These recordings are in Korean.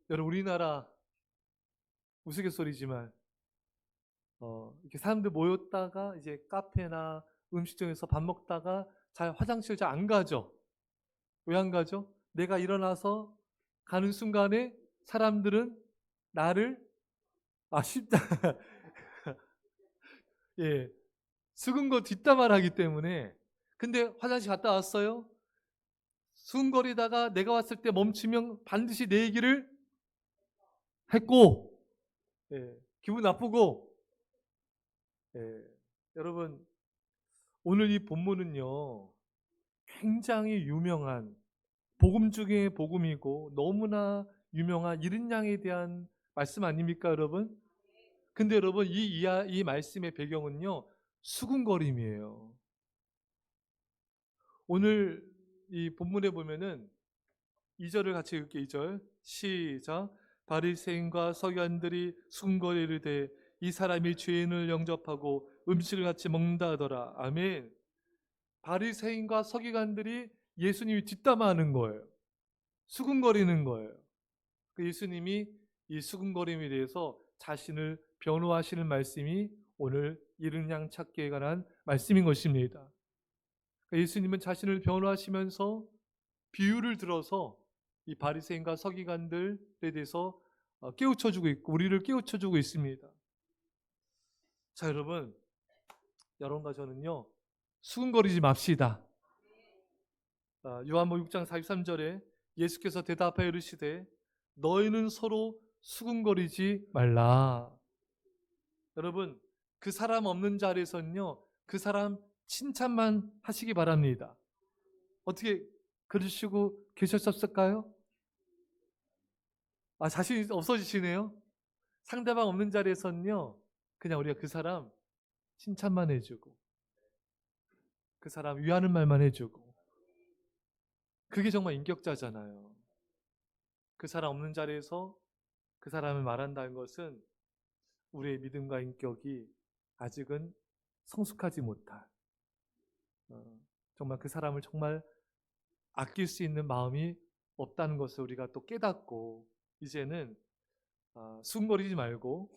여러분, 우리나라 우스갯소리지만 이렇게 사람들 모였다가 이제 카페나 음식점에서 밥 먹다가 잘 화장실 잘 안 가죠. 왜 안 가죠? 내가 일어나서 가는 순간에 사람들은 나를 쉽다. 예, 수근거 뒷담화를 하기 때문에. 근데 화장실 갔다 왔어요. 수근거리다가 내가 왔을 때 멈추면 반드시 내 얘기를 했고, 예, 기분 나쁘고. 예, 여러분, 오늘 이 본문은요 굉장히 유명한 복음 중에 복음이고 너무나 유명한 이른 양에 대한 말씀 아닙니까, 여러분? 근데 여러분, 이 말씀의 배경은요 수군거림이에요. 오늘 이 본문에 보면은 2절을 같이 읽게. 2절 시작. 바리새인과 서기관들이 수군거리를 대 이 사람이 죄인을 영접하고 음식을 같이 먹는다 하더라. 아멘. 바리새인과 서기관들이 예수님이 뒷담화하는 거예요. 수군거리는 거예요. 그 예수님이 이 수군거림에 대해서 자신을 변호하시는 말씀이 오늘 이른 양 찾기에 관한 말씀인 것입니다. 예수님은 자신을 변호하시면서 비유를 들어서 이 바리새인과 서기관들에 대해서 깨우쳐주고 있고 우리를 깨우쳐주고 있습니다. 자, 여러분과 저는요 수군거리지 맙시다. 요한복음 6장 43절에 예수께서 대답하여 이르시되 너희는 서로 수군거리지 말라. 여러분, 그 사람 없는 자리에서는요 그 사람 칭찬만 하시기 바랍니다. 어떻게 그러시고 계셨었을까요? 자신이 없어지시네요. 상대방 없는 자리에서는요 그냥 우리가 그 사람 칭찬만 해주고 그 사람 위하는 말만 해주고, 그게 정말 인격자잖아요. 그 사람 없는 자리에서 그 사람을 말한다는 것은 우리의 믿음과 인격이 아직은 성숙하지 못할, 정말 그 사람을 정말 아낄 수 있는 마음이 없다는 것을 우리가 또 깨닫고, 이제는 수군거리지 말고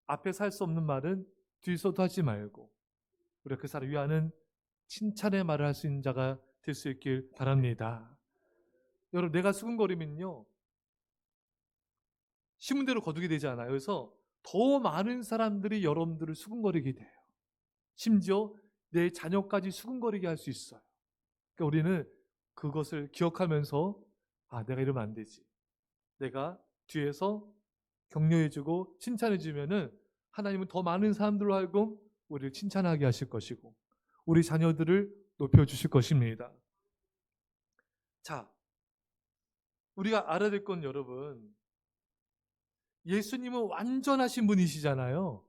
앞에서 할 수 없는 말은 뒤에서도 하지 말고 우리가 그 사람을 위하는 칭찬의 말을 할 수 있는 자가 될 수 있길 바랍니다. 여러분, 내가 수군거리면요 신문대로 거두게 되지 않아요. 그래서 더 많은 사람들이 여러분들을 수군거리게 돼요. 심지어 내 자녀까지 수군거리게 할 수 있어요. 그러니까 우리는 그것을 기억하면서 내가 이러면 안 되지. 내가 뒤에서 격려해주고 칭찬해주면은 하나님은 더 많은 사람들로 하여금 우리를 칭찬하게 하실 것이고 우리 자녀들을 높여주실 것입니다. 자, 우리가 알아야 될 건 여러분, 예수님은 완전하신 분이시잖아요.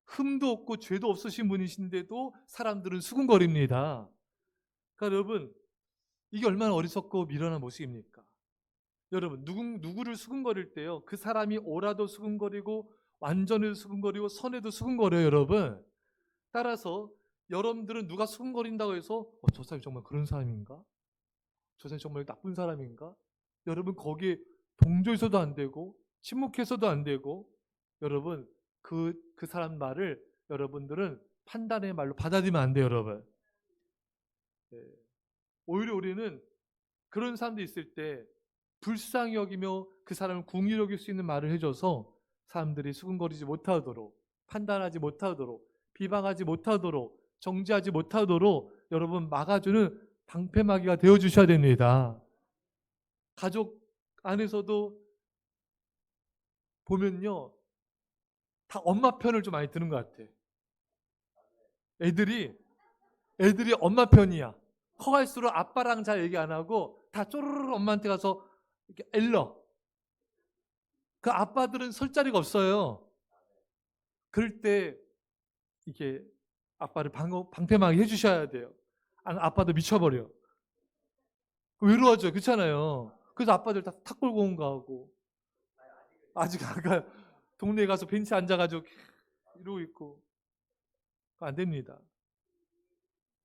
흠도 없고 죄도 없으신 분이신데도 사람들은 수군거립니다. 그러니까 여러분, 이게 얼마나 어리석고 미련한 모습입니까? 여러분, 누구를 수군거릴 때요 그 사람이 오라도 수군거리고 완전해도 수군거리고 선해도 수군거려요, 여러분. 따라서 여러분들은 누가 수군거린다고 해서 저 사람이 정말 그런 사람인가? 저 사람이 정말 나쁜 사람인가? 여러분, 거기에 동조해서도 안 되고 침묵해서도 안 되고, 여러분 그 사람 말을 여러분들은 판단의 말로 받아들이면 안 돼요, 여러분. 네. 오히려 우리는 그런 사람도 있을 때 불쌍히 여기며 그 사람을 궁히 여길 수 있는 말을 해줘서 사람들이 수군거리지 못하도록, 판단하지 못하도록, 비방하지 못하도록, 정죄하지 못하도록 여러분 막아주는 방패막이가 되어주셔야 됩니다. 가족 안에서도 보면요 다 엄마 편을 좀 많이 드는 것 같아. 애들이 엄마 편이야. 커갈수록 아빠랑 잘 얘기 안 하고 다 쪼르르 엄마한테 가서 이렇게 일러. 그 아빠들은 설 자리가 없어요. 그럴 때 이게 아빠를 방패막이 해주셔야 돼요. 아빠도 미쳐버려. 외로워져. 그렇잖아요. 그래서 아빠들 다 탁 걸고 온 거하고 아직 아까 동네에 가서 벤치 앉아가지고 이러고 있고. 안 됩니다.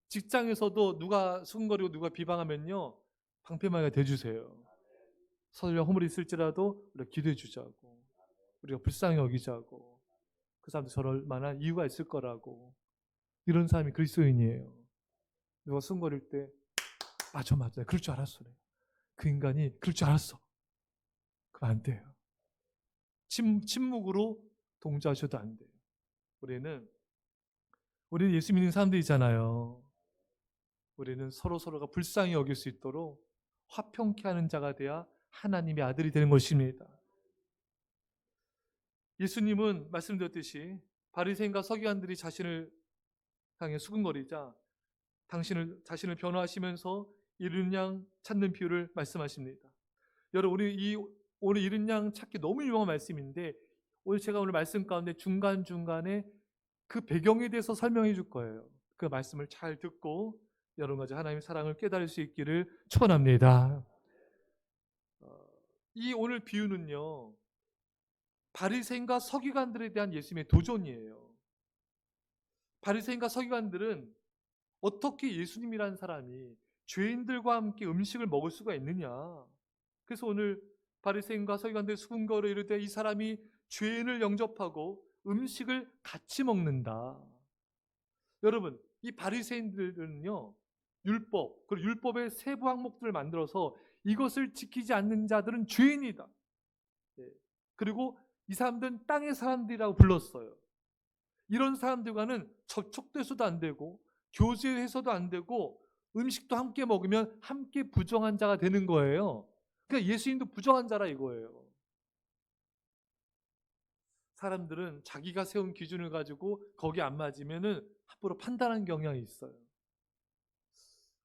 직장에서도 누가 수근거리고 누가 비방하면요 방패막이가 돼주세요. 서툴러 허물이 있을지라도 우리가 기도해 주자고, 우리가 불쌍히 여기자고, 그 사람도 저럴 만한 이유가 있을 거라고. 이런 사람이 그리스도인이에요. 누가 숨거릴 때 맞아 그럴 줄 알았어. 그 인간이 그럴 줄 알았어. 그럼 안 돼요. 침묵으로 동조하셔도 안 돼요. 우리는 예수 믿는 사람들이잖아요. 우리는 서로가 불쌍히 여길 수 있도록 화평케 하는 자가 돼야 하나님의 아들이 되는 것입니다. 예수님은 말씀드렸듯이 바리새인과 서기관들이 자신을 향해 수근거리자 자신을 변호하시면서 이른 양 찾는 비유를 말씀하십니다. 여러분, 오늘 이른 양 찾기 너무 유명한 말씀인데, 제가 오늘 말씀 가운데 중간중간에 그 배경에 대해서 설명해 줄 거예요. 그 말씀을 잘 듣고 여러 가지 하나님의 사랑을 깨달을 수 있기를 축원합니다. 이 오늘 비유는요, 바리새인과 서기관들에 대한 예수님의 도전이에요. 바리새인과 서기관들은 어떻게 예수님이라는 사람이 죄인들과 함께 음식을 먹을 수가 있느냐. 그래서 오늘 바리새인과 서기관들의 수군거려 이르되 이 사람이 죄인을 영접하고 음식을 같이 먹는다. 여러분, 이 바리새인들은요, 율법, 그리고 율법의 세부 항목들을 만들어서 이것을 지키지 않는 자들은 죄인이다. 그리고 이 사람들은 땅의 사람들이라고 불렀어요. 이런 사람들과는 접촉돼서도 안 되고 교제해서도 안 되고 음식도 함께 먹으면 함께 부정한 자가 되는 거예요. 그러니까 예수님도 부정한 자라 이거예요. 사람들은 자기가 세운 기준을 가지고 거기 안 맞으면은 함부로 판단하는 경향이 있어요.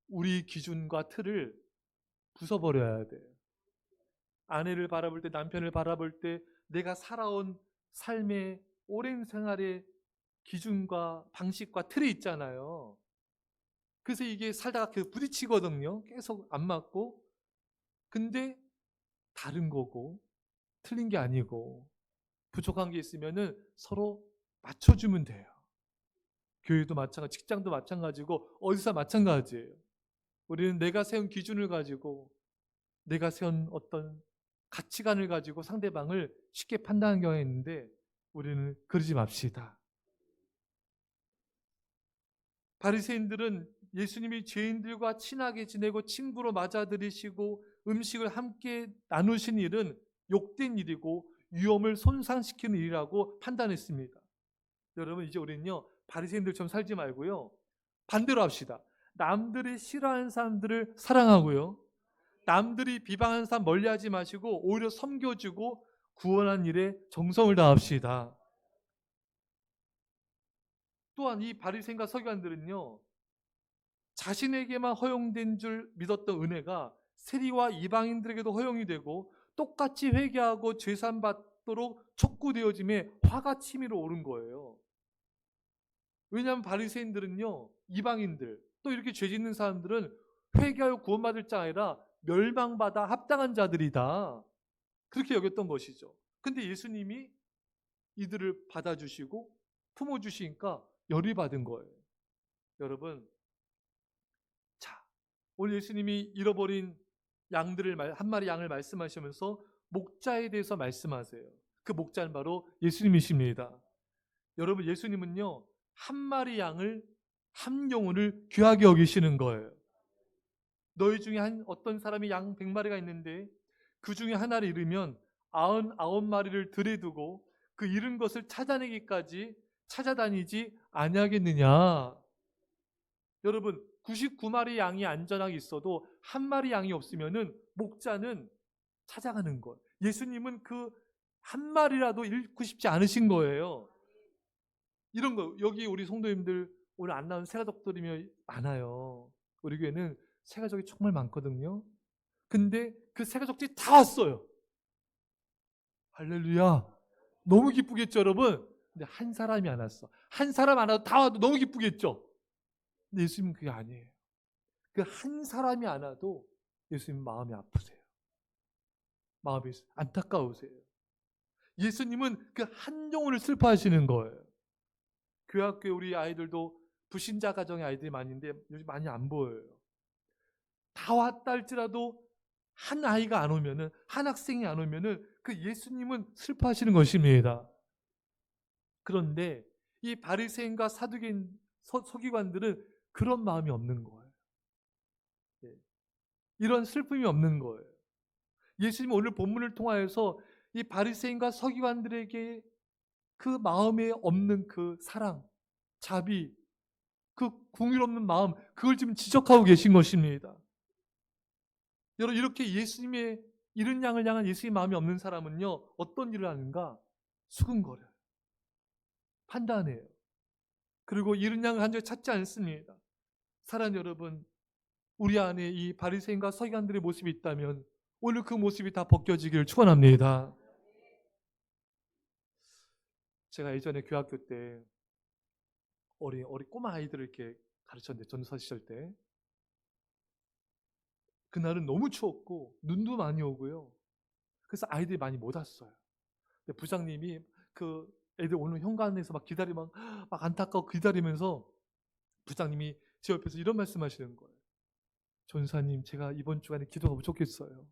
우리 기준과 틀을 부숴버려야 돼요. 아내를 바라볼 때, 남편을 바라볼 때 내가 살아온 삶의 오랜 생활의 기준과 방식과 틀이 있잖아요. 그래서 이게 살다가 계속 부딪히거든요. 계속 안 맞고. 근데 다른 거고 틀린 게 아니고 부족한 게 있으면은 서로 맞춰주면 돼요. 교회도 마찬가지, 직장도 마찬가지고 어디서 마찬가지예요. 우리는 내가 세운 기준을 가지고 내가 세운 어떤 가치관을 가지고 상대방을 쉽게 판단하는 경우가 있는데 우리는 그러지 맙시다. 바리새인들은 예수님이 죄인들과 친하게 지내고 친구로 맞아들이시고 음식을 함께 나누신 일은 욕된 일이고 위엄을 손상시키는 일이라고 판단했습니다. 여러분, 이제 우리는요, 바리새인들처럼 살지 말고요, 반대로 합시다. 남들이 싫어하는 사람들을 사랑하고요, 남들이 비방하는 사람 멀리하지 마시고 오히려 섬겨주고 구원한 일에 정성을 다합시다. 또한 이 바리새인과 서기관들은요, 자신에게만 허용된 줄 믿었던 은혜가 세리와 이방인들에게도 허용이 되고 똑같이 회개하고 죄산받도록 촉구되어짐에 화가 치밀어 오른 거예요. 왜냐하면 바리새인들은요, 이방인들 또 이렇게 죄 짓는 사람들은 회개하여 구원받을 자가 아니라 멸망받아 합당한 자들이다, 그렇게 여겼던 것이죠. 근데 예수님이 이들을 받아주시고 품어주시니까 열이 받은 거예요. 여러분, 자, 오늘 예수님이 잃어버린 한 마리 양을 말씀하시면서 목자에 대해서 말씀하세요. 그 목자는 바로 예수님이십니다. 여러분, 예수님은요, 한 마리 양을, 한 영혼을 귀하게 여기시는 거예요. 너희 중에 어떤 사람이 양 100마리가 있는데 그 중에 하나를 잃으면 99마리를 들여두고 그 잃은 것을 찾아내기까지 찾아다니지 아니하겠느냐. 여러분, 99마리 양이 안전하게 있어도 한 마리 양이 없으면은 목자는 찾아가는 거예요. 예수님은 그 한 마리라도 잃고 싶지 않으신 거예요. 이런 거, 여기 우리 성도님들 오늘 안 나온 새가족들이면 많아요. 우리 교회는 새가족이 정말 많거든요. 근데 그 새가족들이 다 왔어요. 할렐루야. 너무 기쁘겠죠, 여러분? 근데 한 사람이 안 왔어. 한 사람 안 와도 다 와도 너무 기쁘겠죠? 근데 예수님은 그게 아니에요. 그 한 사람이 안 와도 예수님 마음이 아프세요. 마음이 안타까우세요. 예수님은 그 한 영혼을 슬퍼하시는 거예요. 교회 학교에 우리 아이들도 불신자 가정의 아이들이 많은데 요즘 많이 안 보여요. 다 왔다 할지라도 한 아이가 안 오면은, 한 학생이 안 오면은 그 예수님은 슬퍼하시는 것입니다. 그런데 이 바리새인과 사두개인 서기관들은 그런 마음이 없는 거예요. 예. 이런 슬픔이 없는 거예요. 예수님 오늘 본문을 통하여서 이 바리새인과 서기관들에게 그 마음에 없는 그 사랑, 자비, 그 궁율 없는 마음, 그걸 지금 지적하고 계신 것입니다. 여러분, 이렇게 예수님의 이른 양을 향한 예수님의 마음이 없는 사람은요, 어떤 일을 하는가? 수근거려요. 판단해요. 그리고 이른 양을 한 적에 찾지 않습니다. 사랑하는 여러분, 우리 안에 이 바리새인과 서기관들의 모습이 있다면 오늘 그 모습이 다 벗겨지기를 축원합니다. 제가 예전에 교학교 때 어린 꼬마 아이들을 이렇게 가르쳤는데, 전도사 시절 때 그날은 너무 추웠고 눈도 많이 오고요. 그래서 아이들이 많이 못 왔어요. 근데 부장님이 그 애들 오는 현관에서 막 기다리면 막 안타까워 기다리면서 부장님이 제 옆에서 이런 말씀하시는 거예요. 전사님, 제가 이번 주간에 기도가 부족했어요.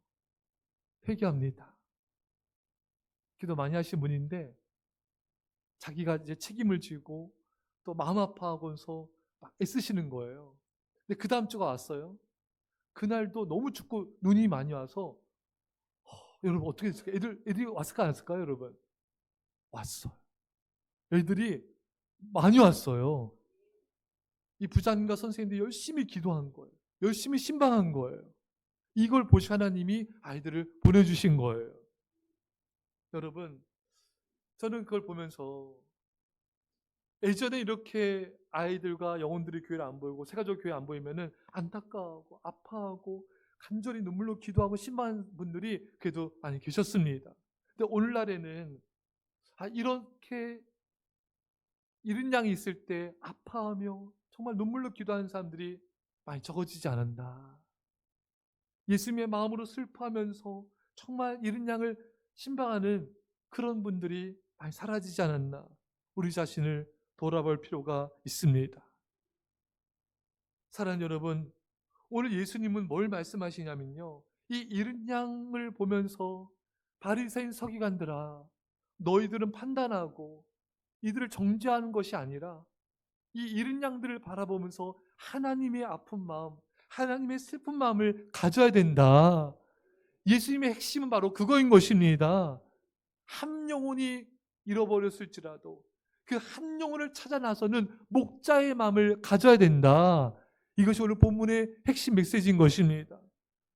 회개합니다. 기도 많이 하신 분인데 자기가 이제 책임을 지고 또 마음 아파하면서 막 애쓰시는 거예요. 근데 그 다음 주가 왔어요. 그날도 너무 춥고 눈이 많이 와서 여러분 어떻게 됐을까요? 애들이 왔을까 안 왔을까요, 여러분? 왔어요. 애들이 많이 왔어요. 이 부장님과 선생님들이 열심히 기도한 거예요. 열심히 신방한 거예요. 이걸 보시 하나님이 아이들을 보내주신 거예요. 여러분, 저는 그걸 보면서 예전에 이렇게 아이들과 영혼들이 교회를 안 보이고 새가족 교회 안 보이면은 안타까워하고 아파하고 간절히 눈물로 기도하고 신방한 분들이 그래도 많이 계셨습니다. 근데 오늘날에는 이렇게 이른 양이 있을 때 아파하며 정말 눈물로 기도하는 사람들이 많이 적어지지 않았나. 예수님의 마음으로 슬퍼하면서 정말 이른 양을 신방하는 그런 분들이 많이 사라지지 않았나. 우리 자신을 돌아볼 필요가 있습니다. 사랑하는 여러분, 오늘 예수님은 뭘 말씀하시냐면요, 이 이른 양을 보면서 바리새인 서기관들아, 너희들은 판단하고 이들을 정죄하는 것이 아니라 이 이른 양들을 바라보면서 하나님의 아픈 마음, 하나님의 슬픈 마음을 가져야 된다. 예수님의 핵심은 바로 그거인 것입니다. 한 영혼이 잃어버렸을지라도 그 한 영혼을 찾아 나서는 목자의 마음을 가져야 된다. 이것이 오늘 본문의 핵심 메시지인 것입니다.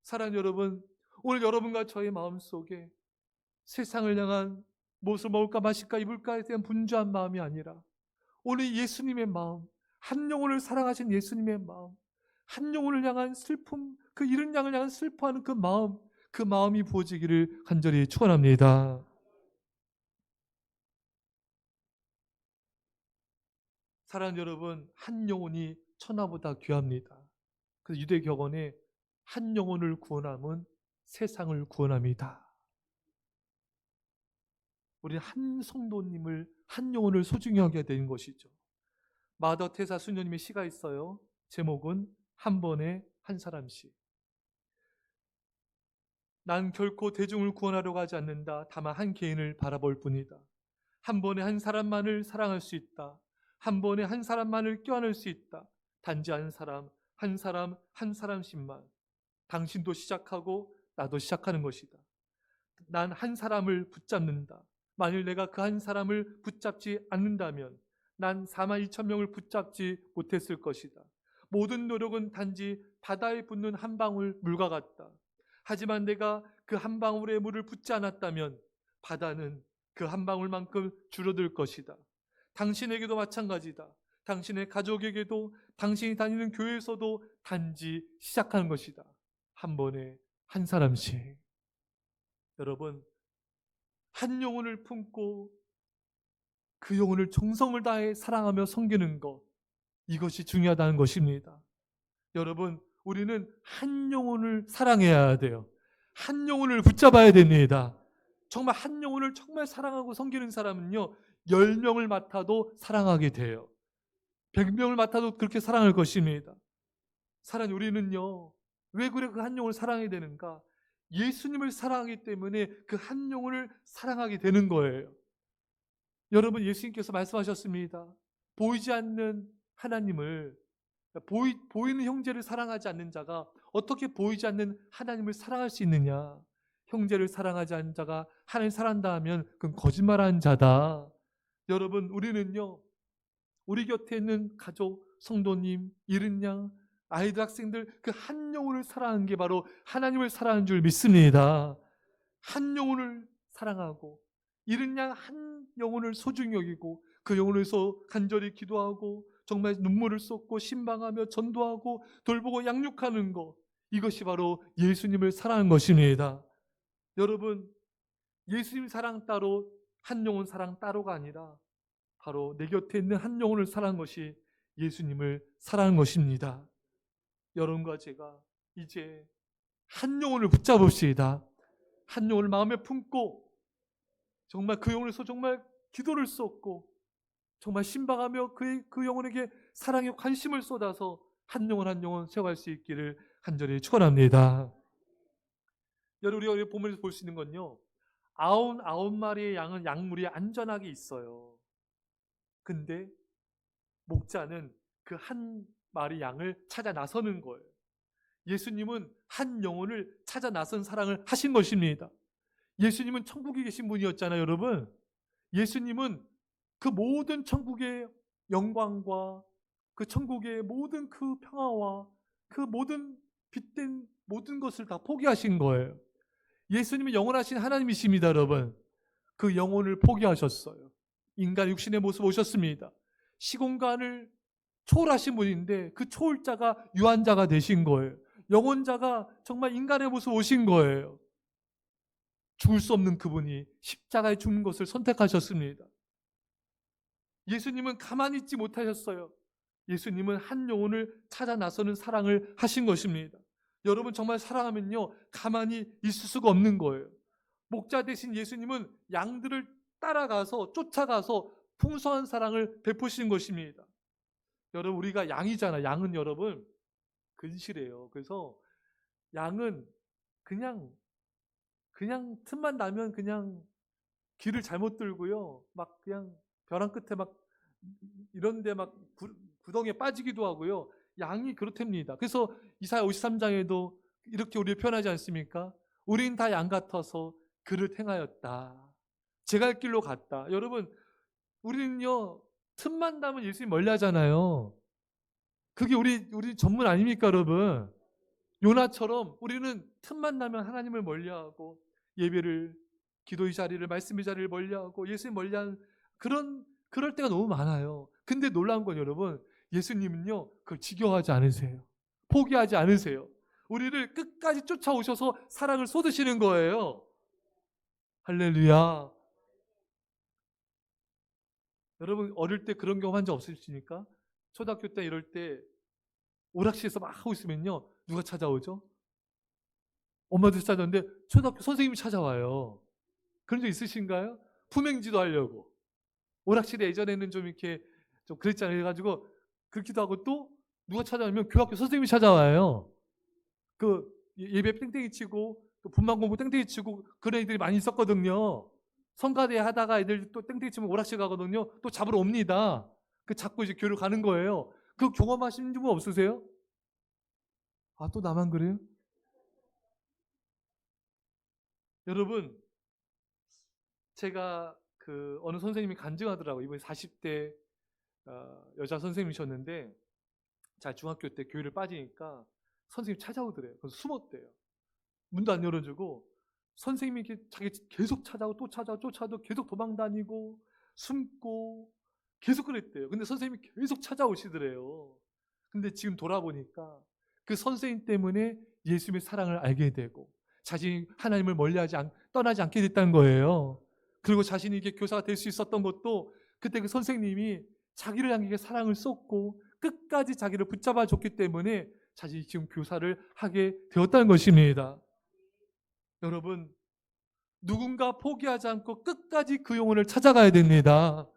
사랑하는 여러분, 오늘 여러분과 저의 마음속에 세상을 향한 무엇을 먹을까 마실까 입을까에 대한 분주한 마음이 아니라 오늘 예수님의 마음, 한 영혼을 사랑하신 예수님의 마음, 한 영혼을 향한 슬픔, 그 이른 양을 향한 슬퍼하는 그 마음이 부어지기를 간절히 축원합니다. 사랑하는 여러분, 한 영혼이 천하보다 귀합니다. 그래서 유대 격언에 한 영혼을 구원함은 세상을 구원함이다. 우리 한 성도님을, 한 영혼을 소중히 여겨야 되는 것이죠. 마더 테사 수녀님의 시가 있어요. 제목은 한 번에 한 사람씩. 난 결코 대중을 구원하려고 하지 않는다. 다만 한 개인을 바라볼 뿐이다. 한 번에 한 사람만을 사랑할 수 있다. 한 번에 한 사람만을 껴안을 수 있다. 단지 한 사람, 한 사람, 한 사람씩만. 당신도 시작하고 나도 시작하는 것이다. 난 한 사람을 붙잡는다. 만일 내가 그 한 사람을 붙잡지 않는다면 난 42,000명을 붙잡지 못했을 것이다. 모든 노력은 단지 바다에 붙는 한 방울 물과 같다. 하지만 내가 그 한 방울의 물을 붓지 않았다면 바다는 그 한 방울만큼 줄어들 것이다. 당신에게도 마찬가지다. 당신의 가족에게도, 당신이 다니는 교회에서도 단지 시작하는 것이다. 한 번에 한 사람씩. 여러분, 한 영혼을 품고 그 영혼을 정성을 다해 사랑하며 섬기는 것, 이것이 중요하다는 것입니다. 여러분, 우리는 한 영혼을 사랑해야 돼요. 한 영혼을 붙잡아야 됩니다. 정말 한 영혼을 정말 사랑하고 섬기는 사람은요, 10명을 맡아도 사랑하게 돼요. 100명을 맡아도 그렇게 사랑할 것입니다. 사랑, 우리는요, 왜 그래 그 한 영혼을 사랑해야 되는가? 예수님을 사랑하기 때문에 그 한 영혼을 사랑하게 되는 거예요. 여러분, 예수님께서 말씀하셨습니다. 보이지 않는 하나님을, 보이는 형제를 사랑하지 않는 자가 어떻게 보이지 않는 하나님을 사랑할 수 있느냐. 형제를 사랑하지 않는 자가 하나님을 사랑한다 하면 그건 거짓말하는 자다. 여러분, 우리는요, 우리 곁에 있는 가족, 성도님, 잃은 양, 아이들, 학생들 그 한 영혼을 사랑하는 게 바로 하나님을 사랑하는 줄 믿습니다. 한 영혼을 사랑하고 잃은 양 한 영혼을 소중히 여기고 그 영혼을 위해서 간절히 기도하고 정말 눈물을 쏟고 신방하며 전도하고 돌보고 양육하는 것, 이것이 바로 예수님을 사랑하는 것입니다. 여러분, 예수님 사랑 따로 한 영혼 사랑 따로가 아니라 바로 내 곁에 있는 한 영혼을 사랑하는 것이 예수님을 사랑하는 것입니다. 여러분과 제가 이제 한 영혼을 붙잡읍시다. 한 영혼을 마음에 품고 정말 그 영혼을 위해서 정말 기도를 쏟고 정말 신방하며 그 영혼에게 사랑의 관심을 쏟아서 한 영혼 한 영혼 세워갈 수 있기를 간절히 축원합니다. 여러분, 우리가 보면서 볼 수 있는 건요, 99마리의 양은 양물이 안전하게 있어요. 근데 목자는 그 한 마리 양을 찾아 나서는 거예요. 예수님은 한 영혼을 찾아 나선 사랑을 하신 것입니다. 예수님은 천국에 계신 분이었잖아요, 여러분. 예수님은 그 모든 천국의 영광과 그 천국의 모든 그 평화와 그 모든 빛된 모든 것을 다 포기하신 거예요. 예수님은 영원하신 하나님이십니다, 여러분. 그 영혼을 포기하셨어요. 인간 육신의 모습 오셨습니다. 시공간을 초월하신 분인데 그 초월자가 유한자가 되신 거예요. 영혼자가 정말 인간의 모습 오신 거예요. 죽을 수 없는 그분이 십자가에 죽는 것을 선택하셨습니다. 예수님은 가만히 있지 못하셨어요. 예수님은 한 영혼을 찾아 나서는 사랑을 하신 것입니다. 여러분, 정말 사랑하면요, 가만히 있을 수가 없는 거예요. 목자 대신 예수님은 양들을 따라가서 쫓아가서 풍성한 사랑을 베푸신 것입니다. 여러분, 우리가 양이잖아. 양은 여러분 근실해요. 그래서 양은 그냥 틈만 나면 그냥 길을 잘못 들고요, 막 그냥 벼랑 끝에 막 이런데 막 구덩이에 빠지기도 하고요. 양이 그렇답니다. 그래서 이사야 53장에도 이렇게 우리를 표현하지 않습니까? 우린 다 양 같아서 그를 행하였다. 제 갈 길로 갔다. 여러분, 우리는요, 틈만 나면 예수님 멀리하잖아요. 그게 우리 전문 아닙니까, 여러분? 요나처럼 우리는 틈만 나면 하나님을 멀리하고 예배를, 기도의 자리를, 말씀의 자리를 멀리하고 예수님 멀리하는 그럴 때가 너무 많아요. 근데 놀라운 건 여러분, 예수님은요, 그걸 지겨워하지 않으세요. 포기하지 않으세요. 우리를 끝까지 쫓아오셔서 사랑을 쏟으시는 거예요. 할렐루야. 여러분, 어릴 때 그런 경험 한 적 없으십니까? 초등학교 때 이럴 때 오락실에서 막 하고 있으면요, 누가 찾아오죠? 엄마도 찾아오는데 초등학교 선생님이 찾아와요. 그런 적 있으신가요? 품행지도 하려고. 오락실에 예전에는 좀 이렇게 좀 그랬잖아요. 그래가지고 그렇기도 하고, 또 누가 찾아오면 교학교 선생님이 찾아와요. 그 예배 땡땡이 치고 또 분만 공부 땡땡이 치고 그런 애들이 많이 있었거든요. 성가대 하다가 애들 또 땡땡이 치면 오락실 가거든요. 또 잡으러 옵니다. 그 잡고 이제 교회로 가는 거예요. 그 경험하신 분 없으세요? 아, 또 나만 그래요? 여러분, 제가 그 어느 선생님이 간증하더라고요. 이번에 40대 여자 선생님이셨는데, 자, 중학교 때 교회를 빠지니까 선생님 찾아오더래요. 그래서 숨었대요. 문도 안 열어주고 선생님이 이렇게 자기 계속 찾아오고 또 찾아오고 쫓아도 계속 도망다니고 숨고 계속 그랬대요. 근데 선생님이 계속 찾아오시더래요. 근데 지금 돌아보니까 그 선생님 때문에 예수님의 사랑을 알게 되고 자신이 하나님을 떠나지 않게 됐다는 거예요. 그리고 자신이 이게 교사가 될 수 있었던 것도 그때 그 선생님이 자기를 향해 사랑을 쏟고 끝까지 자기를 붙잡아 줬기 때문에 자신이 지금 교사를 하게 되었다는 것입니다. 여러분, 누군가 포기하지 않고 끝까지 그 영혼을 찾아가야 됩니다.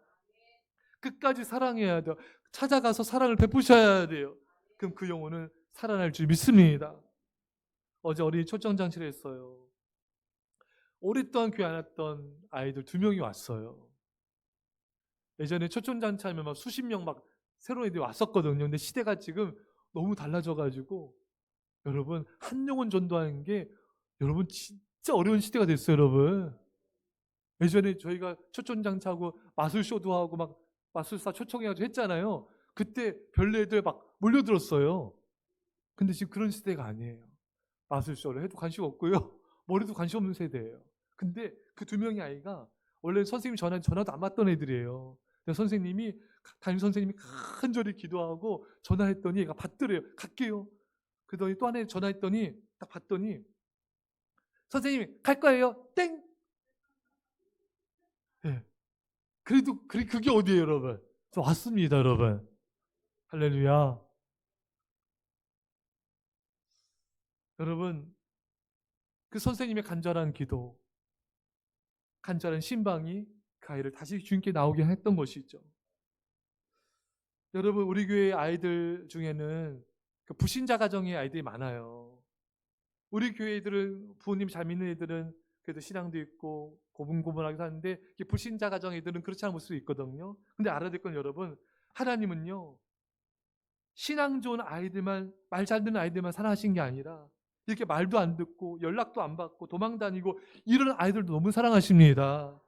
끝까지 사랑해야 돼요. 찾아가서 사랑을 베푸셔야 돼요. 그럼 그 영혼은 살아날 줄 믿습니다. 어제 어린이 초청잔치를 했어요. 오랫동안 교회 안 왔던 아이들 2명이 왔어요. 예전에 초청잔치 하면 막 수십 명 막 새로운 애들이 왔었거든요. 근데 시대가 지금 너무 달라져가지고 여러분 한 영혼 전도하는 게 여러분 진짜 어려운 시대가 됐어요, 여러분. 예전에 저희가 초청장차하고 마술쇼도 하고 막 마술사 초청해가지고 했잖아요. 그때 별내 애들 막 몰려들었어요. 근데 지금 그런 시대가 아니에요. 마술쇼를 해도 관심 없고요. 머리도 관심 없는 세대예요. 근데 그 2명의 아이가 원래 선생님 전화도 안 받던 애들이에요. 근데 선생님이 담임 선생님이 간절히 기도하고 전화했더니 얘가 받더래요. 갈게요. 그러더니 또 하나 전화했더니 딱 봤더니 선생님 갈 거예요. 땡. 네. 그래도 그게 어디예요, 여러분? 저 왔습니다, 여러분. 할렐루야. 여러분, 그 선생님의 간절한 기도, 간절한 신방이 그 아이를 다시 주님께 나오게 했던 것이죠. 여러분, 우리 교회 아이들 중에는 그 불신자 가정의 아이들이 많아요. 우리 교회 애들은 부모님 잘 믿는 애들은 그래도 신앙도 있고 고분고분하게 사는데 불신자 가정 애들은 그렇지 않은 모습이 있거든요. 근데 알아야 될 건 여러분, 하나님은요 신앙 좋은 아이들만, 말 잘 듣는 아이들만 사랑하신 게 아니라 이렇게 말도 안 듣고 연락도 안 받고 도망 다니고 이런 아이들도 너무 사랑하십니다.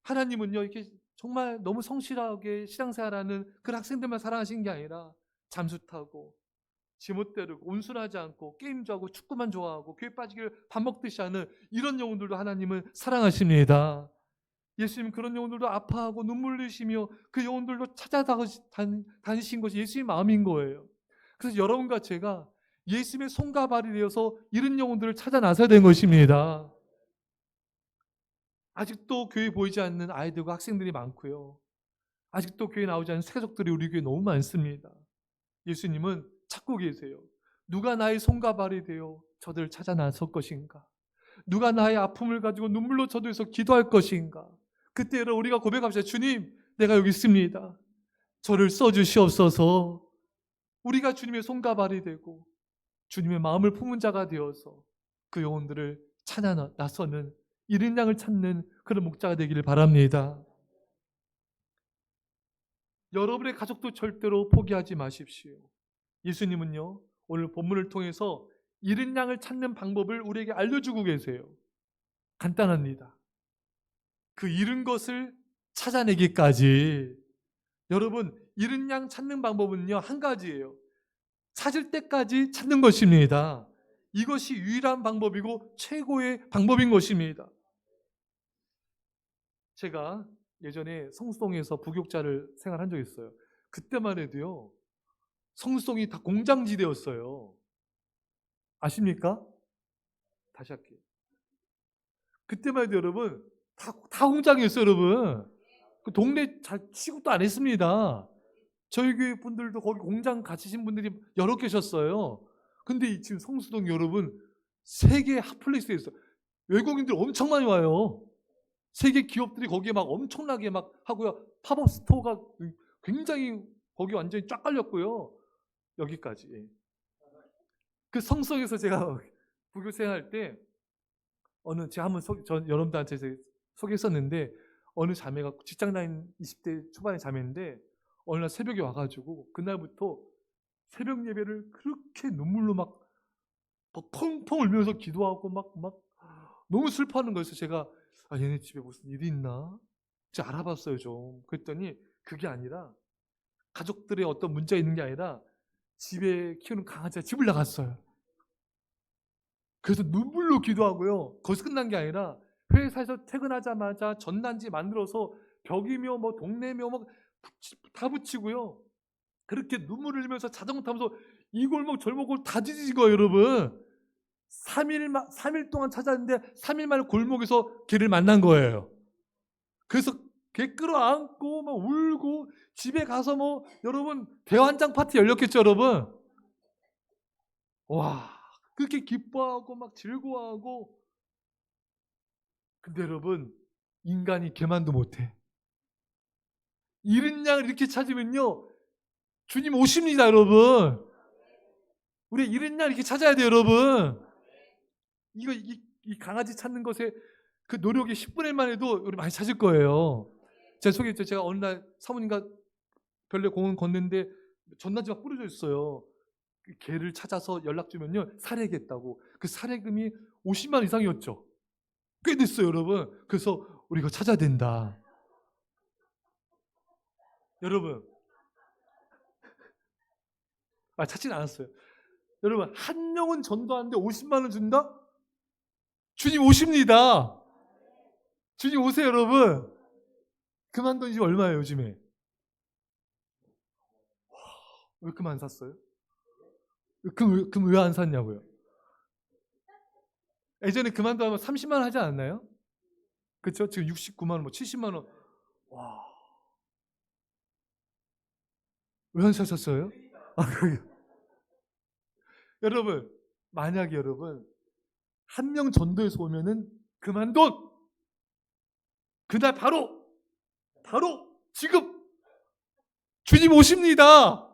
하나님은요 이렇게 정말 너무 성실하게 신앙생활하는 그런 학생들만 사랑하신 게 아니라 잠수 타고 지못 때리고 온순하지 않고 게임 좋아하고 축구만 좋아하고 교회 빠지길 밥 먹듯이 하는 이런 영혼들도 하나님은 사랑하십니다. 예수님 그런 영혼들도 아파하고 눈물 흘리시며 그 영혼들도 찾아다니신 것이 예수님의 마음인 거예요. 그래서 여러분과 제가 예수님의 손과 발이 되어서 이런 영혼들을 찾아 나서야 되는 것입니다. 아직도 교회 보이지 않는 아이들과 학생들이 많고요. 아직도 교회 나오지 않는 세가족들이 우리 교회에 너무 많습니다. 예수님은 찾고 계세요. 누가 나의 손과 발이 되어 저들을 찾아 나설 것인가? 누가 나의 아픔을 가지고 눈물로 저도해서 기도할 것인가? 그때 우리가 고백합시다. 주님, 내가 여기 있습니다. 저를 써주시옵소서. 우리가 주님의 손과 발이 되고 주님의 마음을 품은 자가 되어서 그 영혼들을 찾아 나서는 이른 양을 찾는 그런 목자가 되기를 바랍니다. 여러분의 가족도 절대로 포기하지 마십시오. 예수님은요 오늘 본문을 통해서 이른 양을 찾는 방법을 우리에게 알려주고 계세요. 간단합니다. 그 잃은 것을 찾아내기까지. 여러분 잃은 양 찾는 방법은요 한 가지예요. 찾을 때까지 찾는 것입니다. 이것이 유일한 방법이고 최고의 방법인 것입니다. 제가 예전에 성수동에서 부교육자를 생활한 적이 있어요. 그때만 해도요 성수동이 다 공장지대였어요. 아십니까? 다시 할게요. 그때만 해도 여러분 다 공장이었어요, 여러분. 그 동네 잘 취급도 안 했습니다. 저희 교회 분들도 거기 공장 가시신 분들이 여러 계셨어요. 근데 지금 성수동 여러분 세계 핫플레이스에 있어요. 외국인들 엄청 많이 와요. 세계 기업들이 거기에 막 엄청나게 막 하고요. 팝업 스토어가 굉장히 거기 완전히 쫙 깔렸고요. 여기까지. 그 성수동에서 제가 부교 생활할 때 제가 한번 여러분들한테 소개했었는데 어느 자매가 직장 다닌 20대 초반의 자매인데 어느 날 새벽에 와가지고 그날부터 새벽 예배를 그렇게 눈물로 막 펑펑 울면서 기도하고 막 너무 슬퍼하는 거였어요. 제가 얘네 집에 무슨 일이 있나? 제가 알아봤어요 좀. 그랬더니 그게 아니라 가족들의 어떤 문제가 있는 게 아니라 집에 키우는 강아지가 집을 나갔어요. 그래서 눈물로 기도하고요. 거기서 끝난 게 아니라 회사에서 퇴근하자마자 전단지 만들어서 벽이며 뭐 동네며 뭐 다 붙이고요. 그렇게 눈물을 흘리면서 자전거 타면서 이 골목 저 골목 다 뒤진 거예요, 여러분. 3일 동안 찾았는데 3일 만에 골목에서 걔를 만난 거예요. 그래서 걔 끌어안고 막 울고 집에 가서 뭐 여러분 대환장 파티 열렸겠죠, 여러분. 와, 그렇게 기뻐하고 막 즐거워하고. 근데 여러분 인간이 걔만도 못해. 잃은 양을 이렇게 찾으면요 주님 오십니다, 여러분. 우리 이런 날 이렇게 찾아야 돼요, 여러분. 이 강아지 찾는 것에 그 노력이 10분의 1만 해도 우리 많이 찾을 거예요. 제가 소개했죠. 제가 어느 날 사모님과 별내 공원 걷는데 전단지가 뿌려져 있어요. 그 개를 찾아서 연락 주면요, 살해하겠다고. 그 살해금이 50만 이상이었죠. 꽤 됐어요, 여러분. 그래서 우리 이거 찾아야 된다. 여러분, 찾진 않았어요. 여러분, 한 명은 전도하는데 50만 원 준다? 주님 오십니다. 주님 오세요, 여러분. 그만둔 지 얼마예요, 요즘에? 왜 그만 샀어요? 그럼 왜 안 샀냐고요? 예전에 그만두면 30만 원 하지 않았나요? 그렇죠? 지금 69만 원, 뭐 70만 원. 와, 왜 안 사셨어요? 그래요. 여러분, 만약에 여러분 한 명 전도에서 오면은 그만돈 그날 바로 지금 주님 오십니다.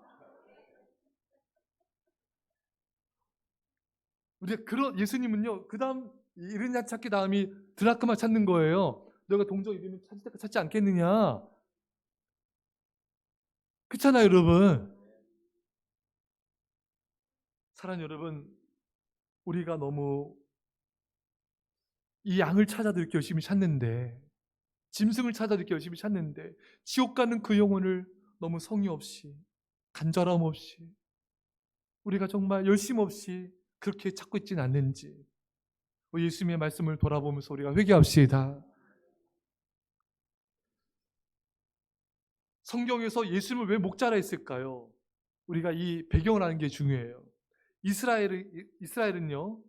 우리가 그런 예수님은요, 그 다음 이른 야 찾기 다음이 드라크마 찾는 거예요. 너가 동정 이르면 찾을 때까지 찾지 않겠느냐? 그렇잖아요, 여러분. 사랑 여러분, 우리가 너무 이 양을 찾아도 이렇게 열심히 찾는데, 짐승을 찾아도 이렇게 열심히 찾는데, 지옥 가는 그 영혼을 너무 성의 없이, 간절함 없이, 우리가 정말 열심 없이 그렇게 찾고 있지는 않는지, 예수님의 말씀을 돌아보면서 우리가 회개합시다. 성경에서 예수님을 왜 목자라 했을까요? 우리가 이 배경을 아는 게 중요해요. 이스라엘은요,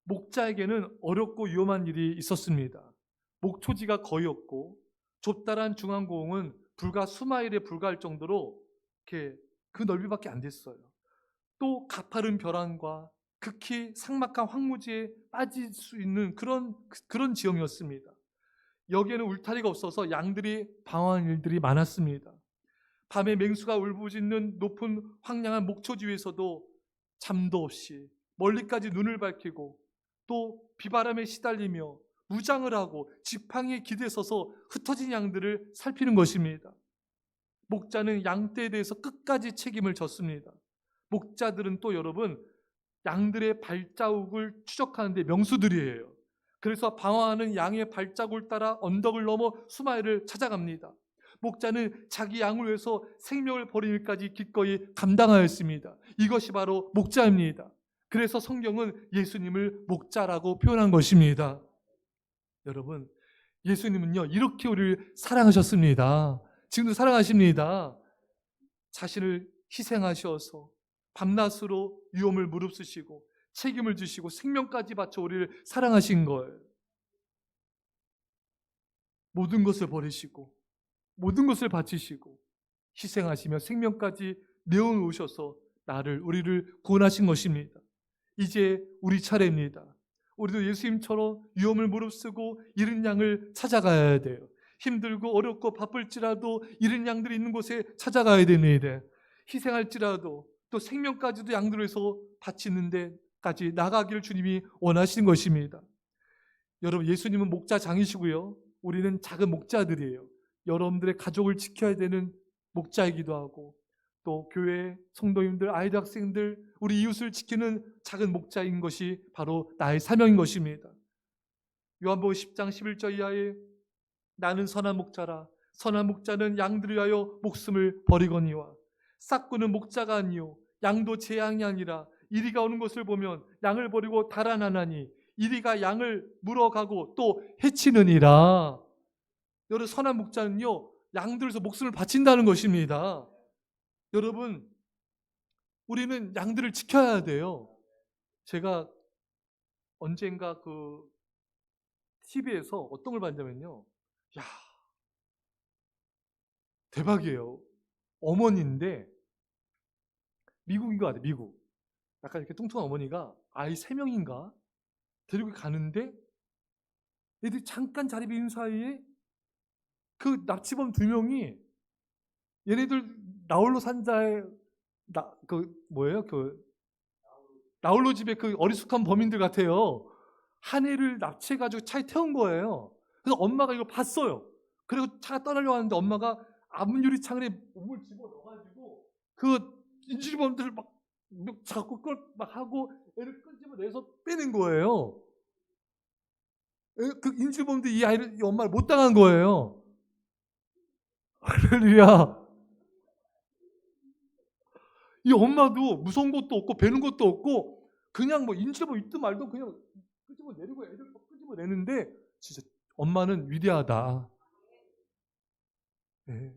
목자에게는 어렵고 위험한 일이 있었습니다. 목초지가 거의 없고 좁다란 중앙고흥은 불과 수마일에 불과할 정도로 이렇게 그 넓이밖에 안 됐어요. 또 가파른 벼랑과 극히 삭막한 황무지에 빠질 수 있는 그런 지형이었습니다. 여기에는 울타리가 없어서 양들이 방황한 일들이 많았습니다. 밤에 맹수가 울부짖는 높은 황량한 목초지 위에서도 잠도 없이 멀리까지 눈을 밝히고 또 비바람에 시달리며 무장을 하고 지팡이에 기대서서 흩어진 양들을 살피는 것입니다. 목자는 양떼에 대해서 끝까지 책임을 졌습니다. 목자들은 또 여러분 양들의 발자국을 추적하는데 명수들이에요. 그래서 방황하는 양의 발자국을 따라 언덕을 넘어 수마일을 찾아갑니다. 목자는 자기 양을 위해서 생명을 버리는 일까지 기꺼이 감당하였습니다. 이것이 바로 목자입니다. 그래서 성경은 예수님을 목자라고 표현한 것입니다. 여러분, 예수님은요, 이렇게 우리를 사랑하셨습니다. 지금도 사랑하십니다. 자신을 희생하셔서 밤낮으로 위험을 무릅쓰시고 책임을 지시고 생명까지 바쳐 우리를 사랑하신 거예요. 모든 것을 버리시고 모든 것을 바치시고 희생하시며 생명까지 내어놓으셔서 우리를 구원하신 것입니다. 이제 우리 차례입니다. 우리도 예수님처럼 위험을 무릅쓰고 잃은 양을 찾아가야 돼요. 힘들고 어렵고 바쁠지라도 잃은 양들이 있는 곳에 찾아가야 됩니다. 희생할지라도 또 생명까지도 양들에서 바치는 데까지 나가기를 주님이 원하시는 것입니다. 여러분, 예수님은 목자장이시고요, 우리는 작은 목자들이에요. 여러분들의 가족을 지켜야 되는 목자이기도 하고 또 교회 성도님들, 아이들, 학생들, 우리 이웃을 지키는 작은 목자인 것이 바로 나의 사명인 것입니다. 요한복음 10장 11절 이하에 나는 선한 목자라 선한 목자는 양들을 위하여 목숨을 버리거니와 싹구는 목자가 아니요 양도 제 양이 아니라 이리가 오는 것을 보면 양을 버리고 달아나나니 이리가 양을 물어가고 또 해치느니라. 여러분, 선한 목자는요 양들에서 목숨을 바친다는 것입니다. 여러분, 우리는 양들을 지켜야 돼요. 제가 언젠가 그 TV에서 어떤 걸 봤냐면요, 야, 대박이에요. 어머니인데 미국인 것 같아요. 미국. 약간 이렇게 뚱뚱한 어머니가 아이 3명인가 데리고 가는데 애들이 잠깐 자리 비는 사이에 그 납치범 2명이 얘네들 나홀로 산자의 그 뭐예요? 그 나홀로 집에 그 어리숙한 범인들 같아요. 한 애를 납치해가지고 차에 태운 거예요. 그래서 엄마가 이걸 봤어요. 그리고 차가 떠나려고 하는데 엄마가 앞문 유리창에 몸을 집어넣어가지고 그 인질범들을 막 자꾸 막 하고 애를 끄집어내서 빼낸 거예요. 그 인질범들이 이 엄마를 못 당한 거예요. 할렐루야. 이 엄마도 무서운 것도 없고 베는 것도 없고 그냥 뭐 인질범 있든 말든 그냥 끄집어내리고 애들 막 끄집어내는데 진짜 엄마는 위대하다. 네.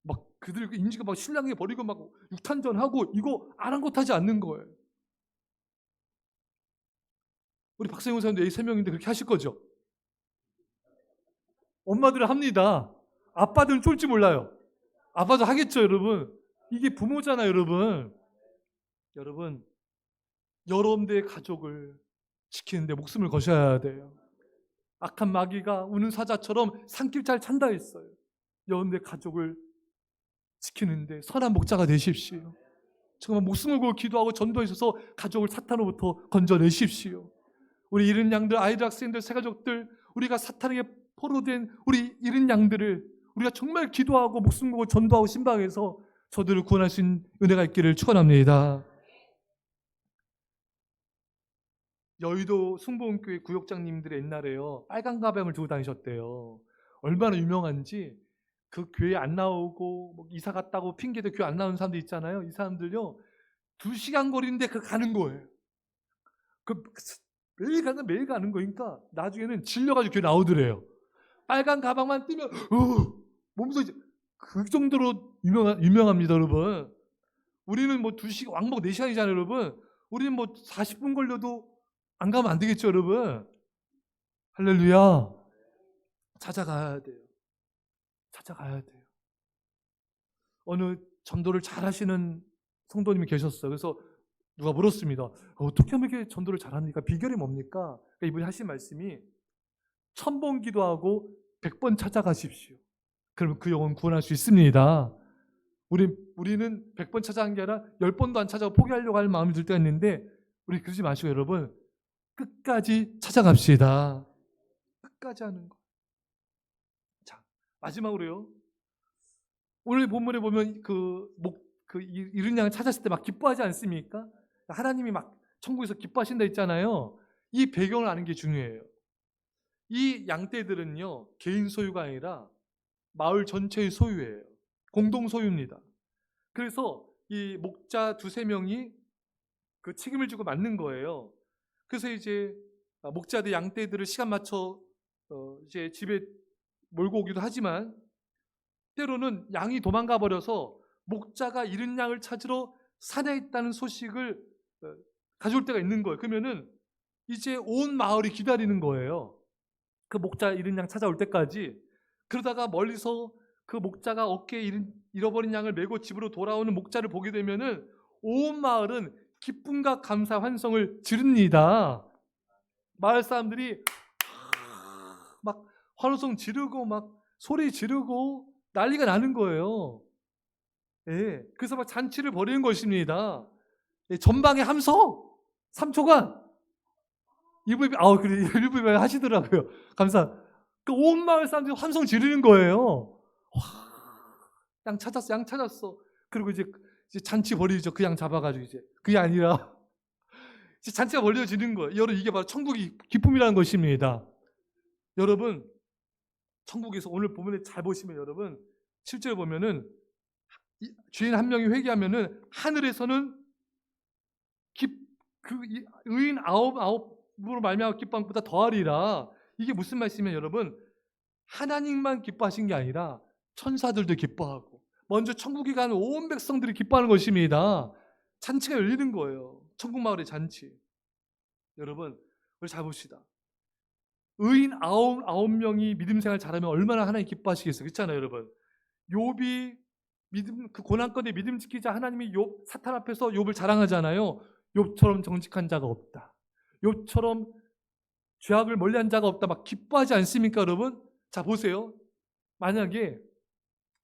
막 그들 인지가 막 신랑에 버리고 막 육탄전하고 이거 아랑곳하지 않는 거예요. 우리 박성희 목사님도 애 3명인데 그렇게 하실 거죠? 엄마들은 합니다. 아빠들은 쫄지 몰라요. 아빠도 하겠죠, 여러분. 이게 부모잖아요, 여러분. 여러분, 여러분들의 가족을 지키는데 목숨을 거셔야 돼요. 악한 마귀가 우는 사자처럼 산길 잘 찬다 했어요. 여러분들의 가족을 지키는데 선한 목자가 되십시오. 정말 목숨을 걸고 기도하고 전도하셔서 가족을 사탄으로부터 건져내십시오. 우리 잃은 양들, 아이들, 학생들, 새가족들, 우리가 사탄에게 포로된 우리 잃은 양들을 우리가 정말 기도하고 목숨 걸고 전도하고 신방해서 저들을 구원할 수 있는 은혜가 있기를 축원합니다. 여의도 숭봉교회 구역장님들이 옛날에요 빨간 가방을 들고 다니셨대요. 얼마나 유명한지 그 교회 안 나오고 뭐 이사 갔다고 핑계대 교회 안 나오는 사람들 있잖아요. 이 사람들요 2시간 거리인데 그 가는 거예요. 그 매일 가는 거니까 나중에는 질려가지고 교회 나오더래요. 빨간 가방만 띄면 몸소 이제 그 정도로 유명합니다, 여러분. 우리는 뭐 2시간 왕복 4시간이잖아요, 여러분. 우리는 뭐 40분 걸려도 안 가면 안 되겠죠, 여러분. 할렐루야. 찾아가야 돼요. 찾아가야 돼요. 어느 전도를 잘 하시는 성도님이 계셨어요. 그래서 누가 물었습니다. 어떻게 하면 이렇게 전도를 잘합니까? 비결이 뭡니까? 그러니까 이분이 하신 말씀이 1000번 기도하고 100번 찾아가십시오. 그러면 그 영혼 구원할 수 있습니다. 우리는 100번 찾아간 게 아니라 10번도 안 찾아가 포기하려고 할 마음이 들 때가 있는데 우리 그러지 마시고 여러분 끝까지 찾아갑시다. 끝까지 하는 거. 자, 마지막으로요. 오늘 본문에 보면 잃은 양을 찾았을 때 막 기뻐하지 않습니까? 하나님이 막 천국에서 기뻐하신다 했잖아요. 이 배경을 아는 게 중요해요. 이 양떼들은요 개인 소유가 아니라 마을 전체의 소유예요. 공동 소유입니다. 그래서 이 목자 2-3명이 그 책임을 지고 맡는 거예요. 그래서 이제 목자들 양떼들을 시간 맞춰 이제 집에 몰고 오기도 하지만 때로는 양이 도망가 버려서 목자가 잃은 양을 찾으러 산에 있다는 소식을 가져올 때가 있는 거예요. 그러면은 이제 온 마을이 기다리는 거예요. 그 목자 잃은 양 찾아올 때까지. 그러다가 멀리서 그 목자가 어깨에 잃어버린 양을 메고 집으로 돌아오는 목자를 보게 되면은 온 마을은 기쁨과 감사 환성을 지릅니다. 마을 사람들이 막 환호성 지르고 막 소리 지르고 난리가 나는 거예요. 예, 그래서 막 잔치를 벌이는 것입니다. 예, 전방에 함성 3초간 일부러 하시더라고요. 감사. 그 온 마을 사람들이 함성 지르는 거예요. 와, 양 찾았어. 그리고 이제 잔치 벌이죠. 그 양 잡아가지고 이제 그게 아니라 이제 잔치가 벌려지는 거예요. 여러분 이게 바로 천국의 기쁨이라는 것입니다. 여러분 천국에서 오늘 본문에 잘 보시면 여러분 실제로 보면은 주인 한 명이 회개하면은 하늘에서는 의인 아홉으로 말미암아 기뻐한 것보다 더하리라. 이게 무슨 말씀이면 여러분 하나님만 기뻐하신 게 아니라 천사들도 기뻐하고 먼저 천국에 가는 온 백성들이 기뻐하는 것입니다. 잔치가 열리는 거예요. 천국 마을의 잔치. 여러분 우리 잘 봅시다. 의인 9명이 믿음 생활 잘하면 얼마나 하나님 기뻐하시겠어요. 그렇잖아요, 여러분. 욥이 믿음 그 고난권에 믿음 지키자 하나님이 사탄 앞에서 욥을 자랑하잖아요. 욥처럼 정직한 자가 없다. 욥처럼 죄악을 멀리한 자가 없다. 막 기뻐하지 않습니까, 여러분? 자 보세요. 만약에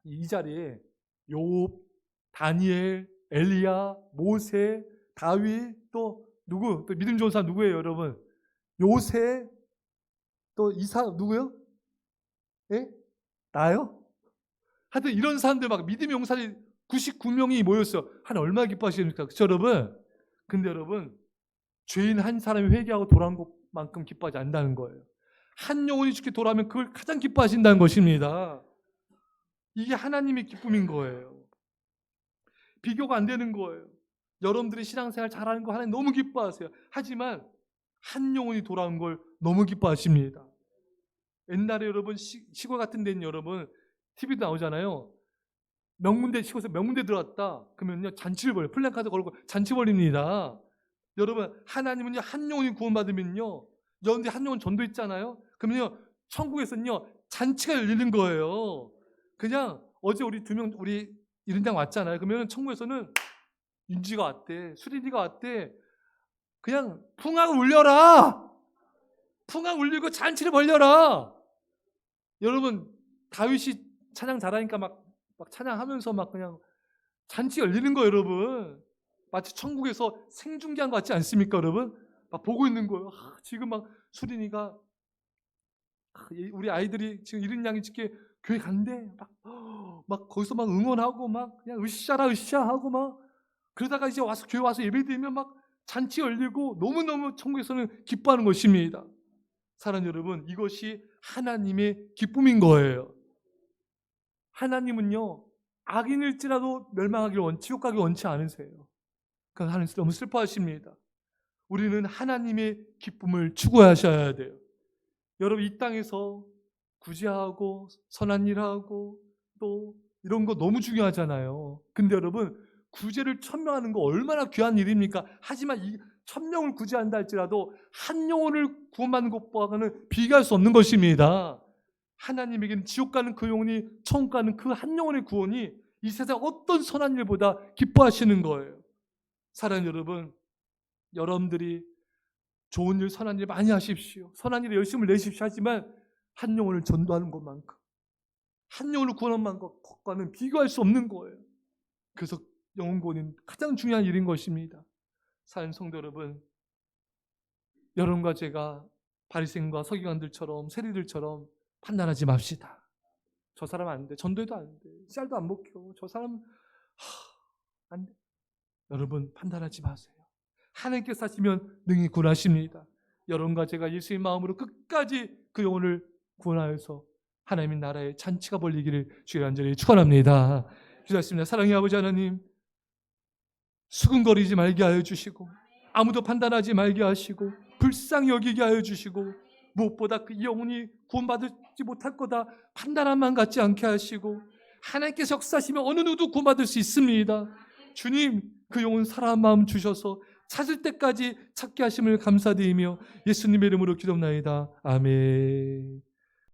이 자리에 욥, 다니엘, 엘리야, 모세, 다윗, 또 누구? 또 믿음 좋은 사람 누구예요, 여러분? 요새, 또 이사 누구요? 예? 나요? 하여튼 이런 사람들 막 믿음의 용사들이 99명이 모였어요. 하나 얼마나 기뻐하십니까? 그렇죠, 여러분? 근데 여러분, 죄인 한 사람이 회개하고 돌아온 것만큼 기뻐하지 않는다는 거예요. 한 영혼이 죽게 돌아오면 그걸 가장 기뻐하신다는 것입니다. 이게 하나님의 기쁨인 거예요. 비교가 안 되는 거예요. 여러분들이 신앙생활 잘하는 거 하나님 너무 기뻐하세요. 하지만 한 영혼이 돌아온 걸 너무 기뻐하십니다. 옛날에 여러분 시골 같은 데는 여러분 TV도 나오잖아요. 명문대 시골에서 명문대 들어왔다. 그러면요 잔치를 벌여요. 플랜카드 걸고 잔치 벌입니다. 여러분 하나님은요 한 영혼이 구원받으면요 여러분들이 한 영혼 전도 있잖아요. 그러면요 천국에서는요 잔치가 열리는 거예요. 그냥 어제 우리 2명 우리 이른장 왔잖아요. 그러면 천국에서는 윤지가 왔대, 수린이가 왔대. 그냥 풍악 울려라. 풍악 울리고 잔치를 벌려라. 여러분 다윗이 찬양 잘하니까 막 찬양하면서 막 그냥 잔치 열리는 거예요, 여러분. 마치 천국에서 생중계한 것 같지 않습니까, 여러분? 막 보고 있는 거예요. 지금 막 수린이가 우리 아이들이 지금 이른 양이 집게 교회 간대. 막 거기서 막 응원하고 막 그냥 으쌰라 하고 막 그러다가 이제 와서 교회 와서 예배드리면 막 잔치 열리고 너무너무 천국에서는 기뻐하는 것입니다. 사랑하는 여러분, 이것이 하나님의 기쁨인 거예요. 하나님은요 악인일지라도 멸망하기를 지옥 가기 원치 않으세요. 그러니까 하나님 너무 슬퍼하십니다. 우리는 하나님의 기쁨을 추구하셔야 돼요. 여러분 이 땅에서 구제하고 선한 일하고 또 이런 거 너무 중요하잖아요. 근데 여러분 구제를 1000명 하는 거 얼마나 귀한 일입니까? 하지만 이 1000명을 구제한다 할지라도 한 영혼을 구원받는 것과는 비교할 수 없는 것입니다. 하나님에게는 지옥 가는 그 영혼이 천국 가는 그 한 영혼의 구원이 이 세상 어떤 선한 일보다 기뻐하시는 거예요. 사랑하는 여러분, 여러분들이 좋은 일, 선한 일 많이 하십시오. 선한 일에 열심을 내십시오. 하지만 한 영혼을 전도하는 것만큼, 한 영혼을 구원하는 것과는 비교할 수 없는 거예요. 그래서 영혼 구원은 가장 중요한 일인 것입니다. 사랑하는 성도 여러분, 여러분과 제가 바리새인과 서기관들처럼 세리들처럼 판단하지 맙시다. 저 사람 안 돼. 전도해도 안 돼. 쌀도 안 먹혀. 저 사람 안 돼. 여러분 판단하지 마세요. 하나님께서 하시면 능히 구원하십니다. 여러분과 제가 예수의 마음으로 끝까지 그 영혼을 구원하여서 하나님의 나라의 잔치가 벌리기를 주의 간절히 축원합니다. 기도하겠습니다. 사랑의 아버지 하나님, 수근거리지 말게 하여 주시고 아무도 판단하지 말게 하시고 불쌍히 여기게 하여 주시고 무엇보다 그 영혼이 구원받지 못할 거다 판단함만 갖지 않게 하시고 하나님께서 역사하시면 어느 누구도 구원받을 수 있습니다. 주님, 그 영혼 사랑한 마음 주셔서 찾을 때까지 찾게 하심을 감사드리며 예수님의 이름으로 기도합나이다. 아멘.